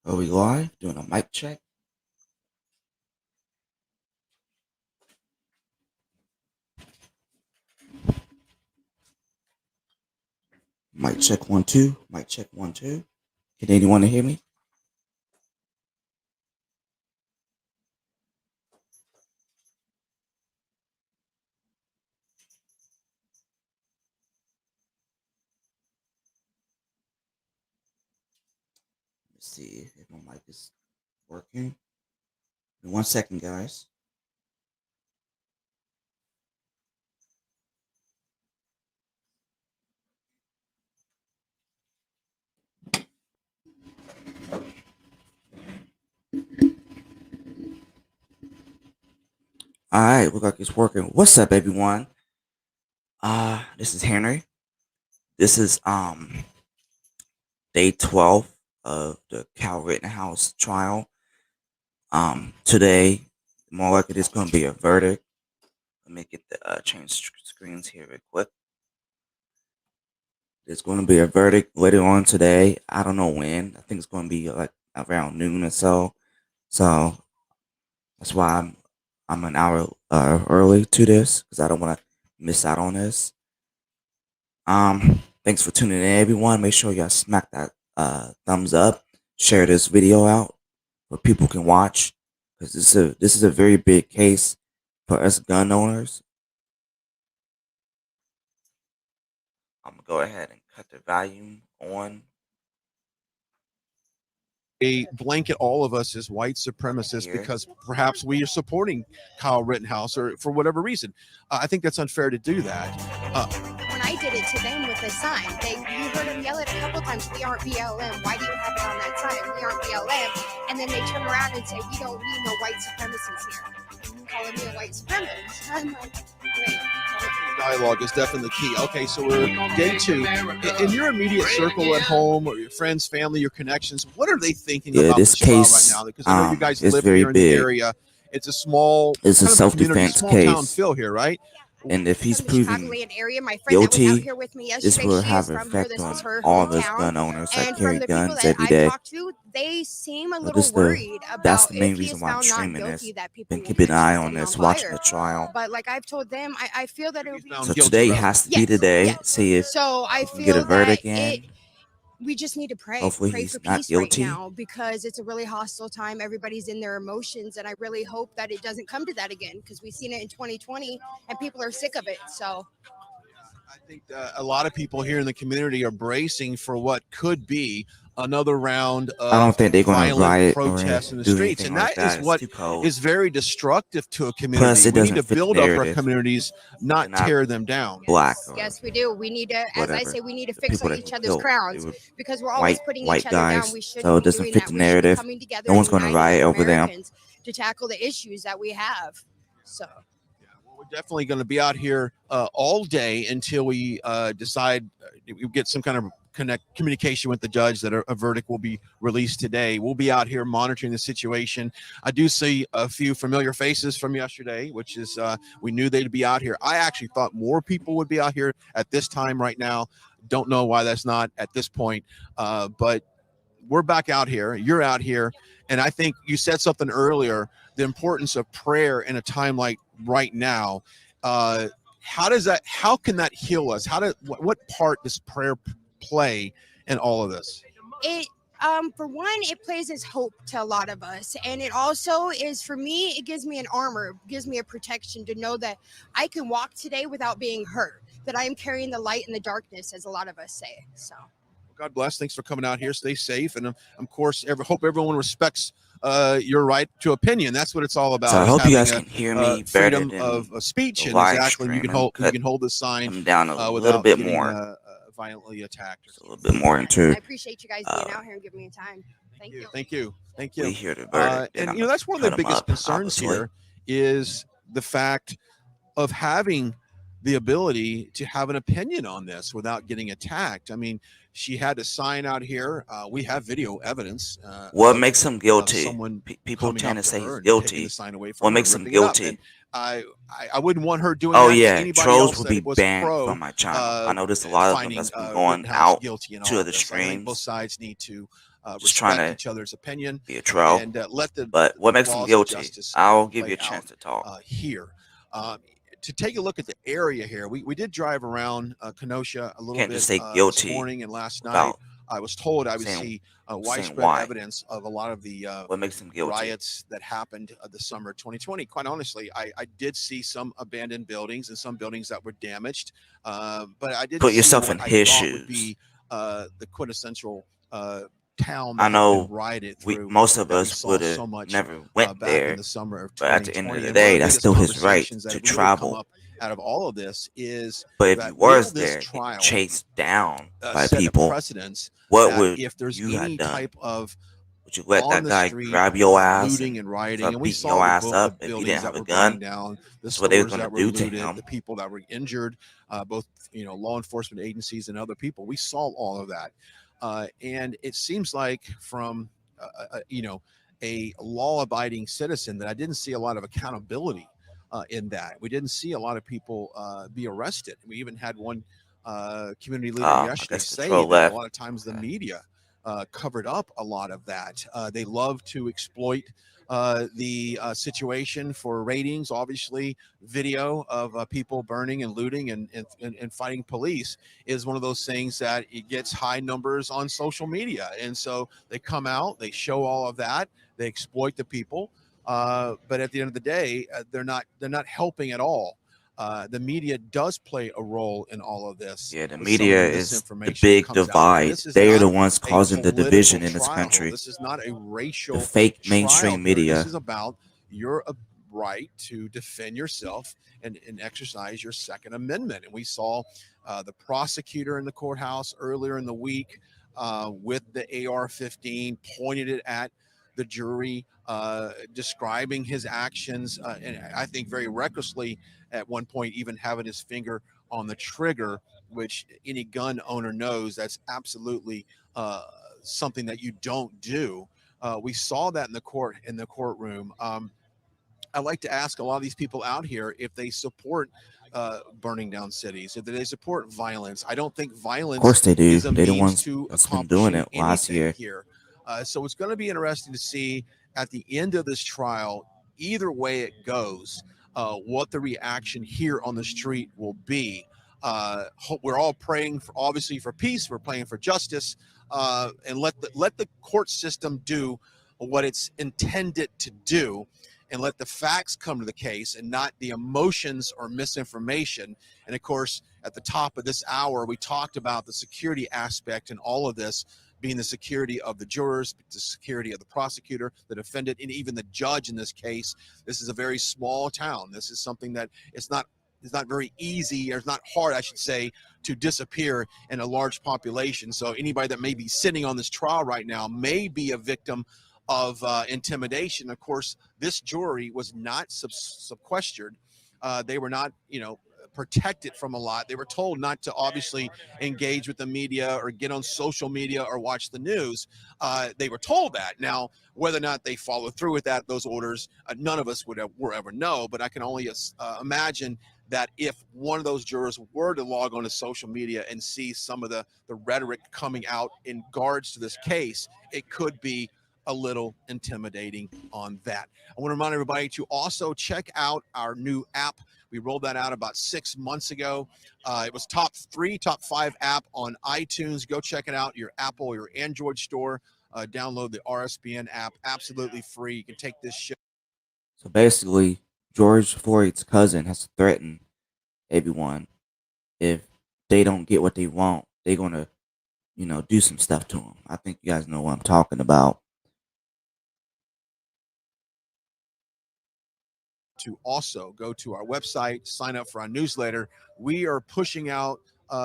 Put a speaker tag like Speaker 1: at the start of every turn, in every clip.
Speaker 1: Are we live? Doing a mic check? Mic check 1 2. Mic check 1 2. Can anyone hear me? Let's see if my mic is working. 1 second, guys. All right, look like it's working. What's up, everyone? This is Henry. This is day 12 of the Cal Rittenhouse trial. Today, more likely it's going to be a verdict. Let me get the change screens here real quick. There's going to be a verdict later on today. I don't know when. I think it's going to be like around noon or so. So that's why I'm an hour early to this because I don't want to miss out on this. Thanks for tuning in, everyone. Make sure y'all smack that thumbs up. Share this video out where people can watch because this is a very big case for us gun owners. I'm gonna go ahead and cut the volume on.
Speaker 2: A blanket all of us as white supremacists because perhaps we are supporting Kyle Rittenhouse or for whatever reason. I think that's unfair to do that.
Speaker 3: When I did it to them with a sign, you heard them yell it a couple times, "We aren't BLM. Why do you have it on that sign? We aren't BLM." And then they turn around and say, "We don't need no white supremacists here." And calling me a white supremacist. I'm like, wait.
Speaker 2: Dialogue is definitely key. Okay, so we're day 2. In your immediate circle at home or your friends, family, your connections, what are they thinking about
Speaker 1: this case
Speaker 2: trial right now? Because I know you guys live
Speaker 1: very
Speaker 2: here in
Speaker 1: big.
Speaker 2: the area. It's a small,
Speaker 1: it's a self-defense
Speaker 2: small
Speaker 1: case.
Speaker 2: town feel here, right?
Speaker 1: And if he's proven
Speaker 3: area, my friend
Speaker 1: guilty,
Speaker 3: that was out here with me
Speaker 1: this will have an effect on all of us gun owners that carry guns every day.
Speaker 3: They seem a little worried about
Speaker 1: that's the main reason why I'm streaming this. Been keeping an eye on this, watching the trial.
Speaker 3: But like I've told them, I feel that it would be
Speaker 1: so today has to be today.
Speaker 3: Yes.
Speaker 1: See if
Speaker 3: so I feel
Speaker 1: get a verdict in.
Speaker 3: We just need to pray.
Speaker 1: Hopefully
Speaker 3: pray
Speaker 1: he's
Speaker 3: for
Speaker 1: not
Speaker 3: peace
Speaker 1: guilty.
Speaker 3: right now because it's a really hostile time. Everybody's in their emotions, and I really hope that it doesn't come to that again because we've seen it in 2020, and people are sick of it. So
Speaker 2: I think a lot of people here in the community are bracing for what could be another round of
Speaker 1: I don't think they're going to riot
Speaker 2: protests in the
Speaker 1: do
Speaker 2: streets, and
Speaker 1: like
Speaker 2: that is what is very destructive to a community.
Speaker 1: Plus, it
Speaker 2: we
Speaker 1: doesn't
Speaker 2: need to
Speaker 1: fit
Speaker 2: build
Speaker 1: the
Speaker 2: up our
Speaker 1: narrative.
Speaker 2: communities, not tear them down.
Speaker 1: Black.
Speaker 3: Yes, we do. We need to, as I say, we need to fix each other's crowns because we're
Speaker 1: white,
Speaker 3: always putting
Speaker 1: white
Speaker 3: each other
Speaker 1: guys,
Speaker 3: down. We shouldn't
Speaker 1: so it
Speaker 3: be
Speaker 1: doesn't
Speaker 3: doing
Speaker 1: fit
Speaker 3: that.
Speaker 1: the
Speaker 3: We should be
Speaker 1: narrative.
Speaker 3: coming together
Speaker 1: No one's
Speaker 3: and
Speaker 1: going to
Speaker 3: uniting
Speaker 1: riot
Speaker 3: as
Speaker 1: over them.
Speaker 3: Americans to tackle the issues that we have. So.
Speaker 2: We're definitely going to be out here all day until we decide we get some kind of communication with the judge that a verdict will be released today. We'll be out here monitoring the situation. I do see a few familiar faces from yesterday, which is we knew they'd be out here. I actually thought more people would be out here at this time right now. Don't know why that's not at this point, but we're back out here. You're out here. And I think you said something earlier, the importance of prayer in a time like right now. How can that heal us? What part does prayer play in all of this?
Speaker 3: For one, it plays as hope to a lot of us. And it also is, for me, it gives me an armor, gives me a protection to know that I can walk today without being hurt, that I am carrying the light in the darkness, as a lot of us say. So.
Speaker 2: God bless. Thanks for coming out here. Stay safe. And of course, hope everyone respects your right to opinion. That's what it's all about.
Speaker 1: So I hope you guys can hear me
Speaker 2: freedom
Speaker 1: better
Speaker 2: of speech, and
Speaker 1: exactly
Speaker 2: you can hold the sign
Speaker 1: down a
Speaker 2: little
Speaker 1: bit
Speaker 2: getting,
Speaker 1: more,
Speaker 2: violently attacked.
Speaker 1: A little bit more into.
Speaker 3: I appreciate you guys being out here and giving me time. Thank you.
Speaker 2: Thank you. Thank you.
Speaker 1: We hear the verdict,
Speaker 2: and that's one of the biggest concerns here is the fact of having the ability to have an opinion on this without getting attacked. I mean, she had a sign out here. We have video evidence.
Speaker 1: What makes him guilty?
Speaker 2: People
Speaker 1: tend to say he's guilty. What makes him guilty?
Speaker 2: I wouldn't want her doing
Speaker 1: that. Oh
Speaker 2: yeah,
Speaker 1: trolls would be banned from my channel. I noticed a lot of them that's been going out to the streams.
Speaker 2: Both sides need to
Speaker 1: just trying
Speaker 2: respect
Speaker 1: to
Speaker 2: each other's opinion,
Speaker 1: be a troll.
Speaker 2: and let the
Speaker 1: But what makes him
Speaker 2: laws of
Speaker 1: guilty?
Speaker 2: justice
Speaker 1: I'll give
Speaker 2: play
Speaker 1: you a chance
Speaker 2: out
Speaker 1: to talk.
Speaker 2: here. To take a look at the area here, we did drive around Kenosha a
Speaker 1: You
Speaker 2: little
Speaker 1: can't just
Speaker 2: bit
Speaker 1: say
Speaker 2: this
Speaker 1: guilty
Speaker 2: morning and last night.
Speaker 1: without
Speaker 2: I was told I would
Speaker 1: saying
Speaker 2: see
Speaker 1: saying
Speaker 2: widespread
Speaker 1: why.
Speaker 2: evidence of a lot of the
Speaker 1: What makes him guilty?
Speaker 2: riots that happened the summer of 2020. Quite honestly, I did see some abandoned buildings and some buildings that were damaged, but I didn't
Speaker 1: Put
Speaker 2: see
Speaker 1: yourself in
Speaker 2: what I
Speaker 1: his
Speaker 2: thought would
Speaker 1: shoes.
Speaker 2: be the quintessential town
Speaker 1: I
Speaker 2: that had been
Speaker 1: know
Speaker 2: rioted
Speaker 1: we
Speaker 2: through
Speaker 1: most of
Speaker 2: that we
Speaker 1: us
Speaker 2: saw
Speaker 1: would
Speaker 2: so
Speaker 1: have
Speaker 2: much
Speaker 1: never went
Speaker 2: back in
Speaker 1: there,
Speaker 2: the summer of
Speaker 1: but at the end of
Speaker 2: 2020.
Speaker 1: the
Speaker 2: And one of
Speaker 1: day,
Speaker 2: the
Speaker 1: that's
Speaker 2: biggest
Speaker 1: still his right
Speaker 2: conversations that
Speaker 1: to
Speaker 2: have really come
Speaker 1: travel.
Speaker 2: up out of all of this is
Speaker 1: But if you
Speaker 2: that will
Speaker 1: was
Speaker 2: this
Speaker 1: there getting
Speaker 2: trial
Speaker 1: chased down by
Speaker 2: set a
Speaker 1: people,
Speaker 2: precedence
Speaker 1: what
Speaker 2: that
Speaker 1: would
Speaker 2: if there's
Speaker 1: you have
Speaker 2: any
Speaker 1: done?
Speaker 2: type of
Speaker 1: Would you let
Speaker 2: on
Speaker 1: that
Speaker 2: the
Speaker 1: guy
Speaker 2: street
Speaker 1: grab your ass
Speaker 2: looting
Speaker 1: and
Speaker 2: and rioting,
Speaker 1: start
Speaker 2: and we
Speaker 1: beating
Speaker 2: saw
Speaker 1: your
Speaker 2: the
Speaker 1: ass up
Speaker 2: the
Speaker 1: if you didn't
Speaker 2: buildings
Speaker 1: have
Speaker 2: that
Speaker 1: a
Speaker 2: were burning
Speaker 1: gun?
Speaker 2: down, the
Speaker 1: That's what they were
Speaker 2: stores
Speaker 1: gonna
Speaker 2: that were
Speaker 1: do to
Speaker 2: looted,
Speaker 1: him.
Speaker 2: the people that were injured, both law enforcement agencies and other people. We saw all of that, and it seems like from a law-abiding citizen that I didn't see a lot of accountability in that. We didn't see a lot of people be arrested. We even had one community leader
Speaker 1: I
Speaker 2: yesterday
Speaker 1: guess the
Speaker 2: say
Speaker 1: troll
Speaker 2: that a
Speaker 1: left.
Speaker 2: lot of times the
Speaker 1: Okay.
Speaker 2: media covered up a lot of that. They love to exploit the situation for ratings. Obviously, video of people burning and looting and fighting police is one of those things that it gets high numbers on social media. And so they come out, they show all of that, they exploit the people. But at the end of the day, they're not helping at all. The media does play a role in all of this
Speaker 1: Yeah, the
Speaker 2: with some of the
Speaker 1: media is the
Speaker 2: misinformation that
Speaker 1: big
Speaker 2: comes out there.
Speaker 1: divide.
Speaker 2: This is
Speaker 1: They are
Speaker 2: not
Speaker 1: the ones
Speaker 2: a
Speaker 1: causing the
Speaker 2: political
Speaker 1: division in this
Speaker 2: trial.
Speaker 1: country.
Speaker 2: This is not a
Speaker 1: The
Speaker 2: racial
Speaker 1: fake
Speaker 2: trial
Speaker 1: mainstream
Speaker 2: here. This
Speaker 1: media.
Speaker 2: is about your right to defend yourself and exercise your Second Amendment. And we saw the prosecutor in the courthouse earlier in the week with the AR-15, pointed it at the jury, describing his actions, and I think very recklessly at one point, even having his finger on the trigger, which any gun owner knows that's absolutely something that you don't do. We saw that in the courtroom. I like to ask a lot of these people out here if they support burning down cities, if they support violence. I don't think
Speaker 1: Of
Speaker 2: violence
Speaker 1: course they do.
Speaker 2: is a
Speaker 1: They're the
Speaker 2: means
Speaker 1: ones
Speaker 2: to
Speaker 1: that's been doing
Speaker 2: accomplishing
Speaker 1: it last
Speaker 2: anything
Speaker 1: year.
Speaker 2: here. So it's going to be interesting to see at the end of this trial, either way it goes, what the reaction here on the street will be. We're all praying for, obviously, for peace. We're praying for justice, and let the court system do what it's intended to do, and let the facts come to the case and not the emotions or misinformation. And of course, at the top of this hour, we talked about the security aspect and all of this being the security of the jurors, the security of the prosecutor, the defendant, and even the judge in this case. This is a very small town. This is something that it's not very easy, or it's not hard, I should say, to disappear in a large population. So anybody that may be sitting on this trial right now may be a victim of intimidation. Of course, this jury was not sequestered. They were not, protected from a lot. They were told not to obviously engage with the media or get on social media or watch the news. They were told that. Now, whether or not they follow through with those orders, none of us will ever know. But I can only imagine that if one of those jurors were to log on to social media and see some of the rhetoric coming out in regards to this case, it could be a little intimidating on that. I want to remind everybody to also check out our new app. We rolled that out about 6 months ago. It was top 5 app on iTunes. Go check it out, your Apple or your Android store. Download the RSBN app, absolutely free. You can take this show.
Speaker 1: So basically, George Floyd's cousin has threatened everyone if they don't get what they want, they're gonna, do some stuff to him. I think you guys know what I'm talking about.
Speaker 2: To also go to our website, sign up for our newsletter. We are pushing out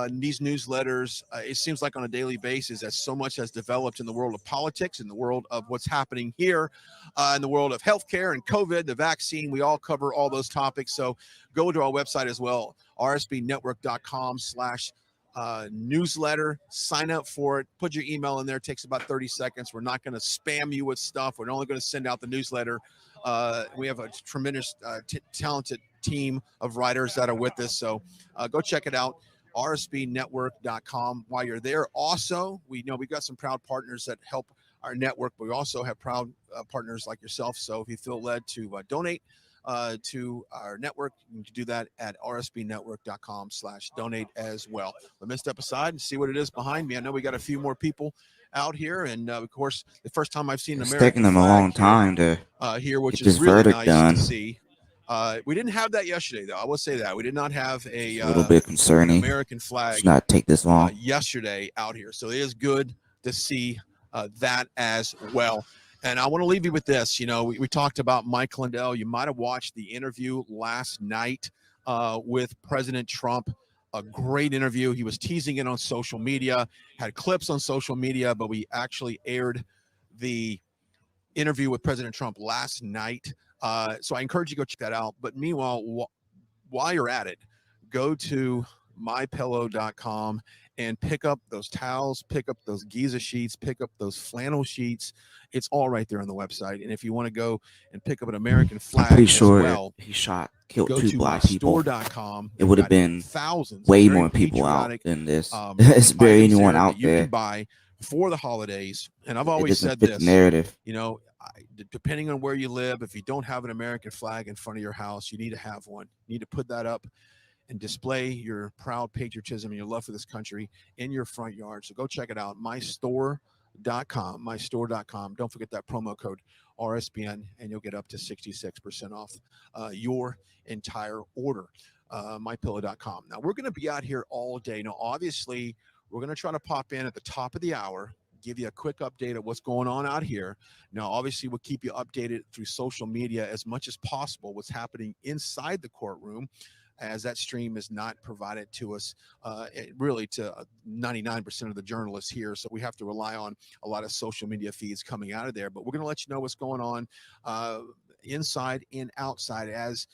Speaker 2: these newsletters. It seems like on a daily basis, as so much has developed in the world of politics, in the world of what's happening here, in the world of healthcare and COVID, the vaccine. We all cover all those topics. So go to our website as well, rsbnetwork.com/newsletter. Sign up for it. Put your email in there. It takes about 30 seconds. We're not going to spam you with stuff. We're only going to send out the newsletter. We have a tremendous, talented team of writers that are with us. So go check it out, rsbnetwork.com. While you're there, also, we know we've got some proud partners that help our network. But we also have proud partners like yourself. So if you feel led to donate to our network, you can do that at rsbnetwork.com/donate as well. Let me step aside and see what it is behind me. I know we got a few more people out here, and of course, the first time I've seen an
Speaker 1: It's
Speaker 2: American
Speaker 1: taking them a
Speaker 2: flag
Speaker 1: long time to
Speaker 2: here, which
Speaker 1: get
Speaker 2: is
Speaker 1: this
Speaker 2: really
Speaker 1: verdict
Speaker 2: nice to
Speaker 1: done.
Speaker 2: see. We didn't have that yesterday, though. I will say that we did not have
Speaker 1: It's a little bit
Speaker 2: an
Speaker 1: concerning.
Speaker 2: American
Speaker 1: It should
Speaker 2: flag
Speaker 1: not take this long.
Speaker 2: yesterday out here. So it is good to see that as well. And I want to leave you with this. You know, we talked about Mike Lindell. You might have watched the interview last night with President Trump. A great interview. He was teasing it on social media, had clips on social media, but we actually aired the interview with President Trump last night. So I encourage you to go check that out. But meanwhile, while you're at it, go to mypillow.com and pick up those towels, pick up those Giza sheets, pick up those flannel sheets. It's all right there on the website. And if you want to go and pick up an American
Speaker 1: I'm
Speaker 2: flag
Speaker 1: pretty
Speaker 2: as
Speaker 1: sure
Speaker 2: well,
Speaker 1: if he killed
Speaker 2: go
Speaker 1: 2
Speaker 2: to
Speaker 1: black people,
Speaker 2: mystore.com.
Speaker 1: it would have been
Speaker 2: thousands
Speaker 1: way
Speaker 2: of very
Speaker 1: more people out
Speaker 2: patriotic
Speaker 1: than this. It's barely
Speaker 2: items
Speaker 1: anyone
Speaker 2: there that
Speaker 1: out
Speaker 2: you can
Speaker 1: there.
Speaker 2: buy for the holidays. And I've
Speaker 1: It
Speaker 2: always
Speaker 1: doesn't
Speaker 2: said
Speaker 1: fit the
Speaker 2: this,
Speaker 1: narrative.
Speaker 2: you know, depending on where you live, if you don't have an American flag in front of your house, you need to have one. You need to put that up and display your proud patriotism and your love for this country in your front yard. So go check it out, mystore.com. Don't forget that promo code RSBN, and you'll get up to 66% off your entire order. Mypillow.com. Now, we're going to be out here all day. Now, obviously, we're going to try to pop in at the top of the hour, give you a quick update of what's going on out here. Now, obviously, we'll keep you updated through social media as much as possible, what's happening inside the courtroom, as that stream is not provided to us really to 99% of the journalists here. So we have to rely on a lot of social media feeds coming out of there. But we're going to let you know what's going on inside and outside, as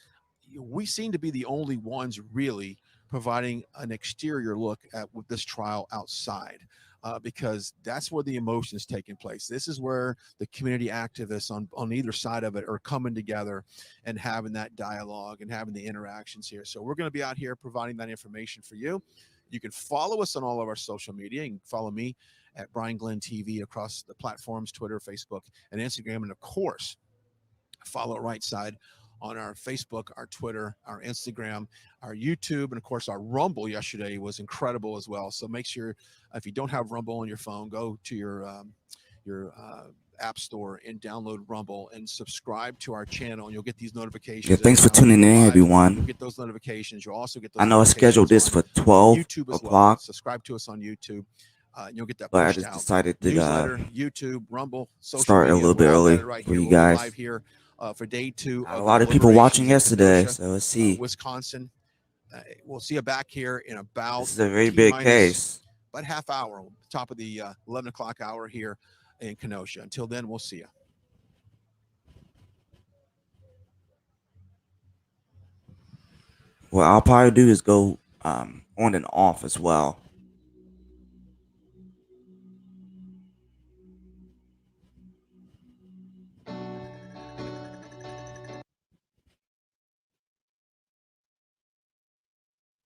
Speaker 2: we seem to be the only ones really providing an exterior look at this trial outside. Because that's where the emotions taking place. This is where the community activists on either side of it are coming together and having that dialogue and having the interactions here. So we're going to be out here providing that information for you. You can follow us on all of our social media. You can follow me at Brian Glenn TV across the platforms, Twitter, Facebook, and Instagram. And of course, follow Right Side on our Facebook, our Twitter, our Instagram, our YouTube, and of course our Rumble yesterday was incredible as well. So make sure if you don't have Rumble on your phone, go to your app store and download Rumble and subscribe to our channel, and you'll get these notifications.
Speaker 1: Yeah, thanks for
Speaker 2: every time we
Speaker 1: tuning
Speaker 2: go
Speaker 1: in,
Speaker 2: live.
Speaker 1: everyone.
Speaker 2: You'll get those notifications. You'll also get those.
Speaker 1: I know I scheduled this for 12
Speaker 2: YouTube as well.
Speaker 1: o'clock,
Speaker 2: Subscribe to us on YouTube. You'll get that
Speaker 1: but I
Speaker 2: pushed
Speaker 1: just
Speaker 2: out.
Speaker 1: decided to
Speaker 2: Newsletter, YouTube, Rumble, social
Speaker 1: start
Speaker 2: media.
Speaker 1: a little bit
Speaker 2: We're all
Speaker 1: early
Speaker 2: at it right
Speaker 1: for
Speaker 2: here.
Speaker 1: you
Speaker 2: We'll be
Speaker 1: guys.
Speaker 2: live here for day 2
Speaker 1: Had
Speaker 2: of
Speaker 1: a lot of people watching yesterday, so let's see.
Speaker 2: Wisconsin. We'll see you back here in about
Speaker 1: This is a very big case.
Speaker 2: about half hour, top of the 11 o'clock hour here in Kenosha. Until then, we'll see you.
Speaker 1: What I'll probably do is go on and off as well.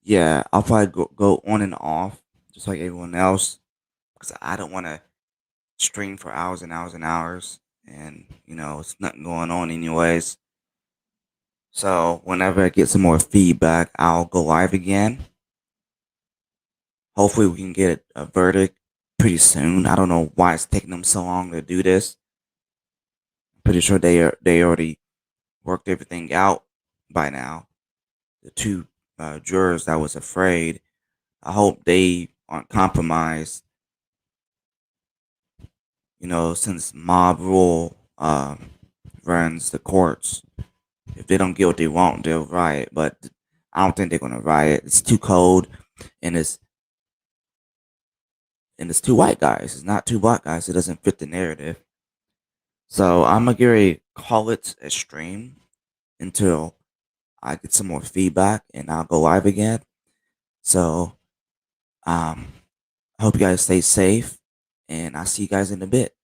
Speaker 1: Yeah, I'll probably go on and off just like everyone else, because I don't want to stream for hours and hours and hours, and it's nothing going on anyways. So whenever I get some more feedback, I'll go live again. Hopefully we can get a verdict pretty soon. I don't know why it's taking them so long to do this. I'm pretty sure they already worked everything out by now. The 2 jurors that was afraid, I hope they aren't compromised. Since mob rule runs the courts, if they don't get what they want, they'll riot. But I don't think they're gonna riot. It's too cold, and it's 2 white guys. It's not 2 black guys. It doesn't fit the narrative. So I'm gonna get ready to call it a stream until I get some more feedback, and I'll go live again. So I hope you guys stay safe, and I'll see you guys in a bit.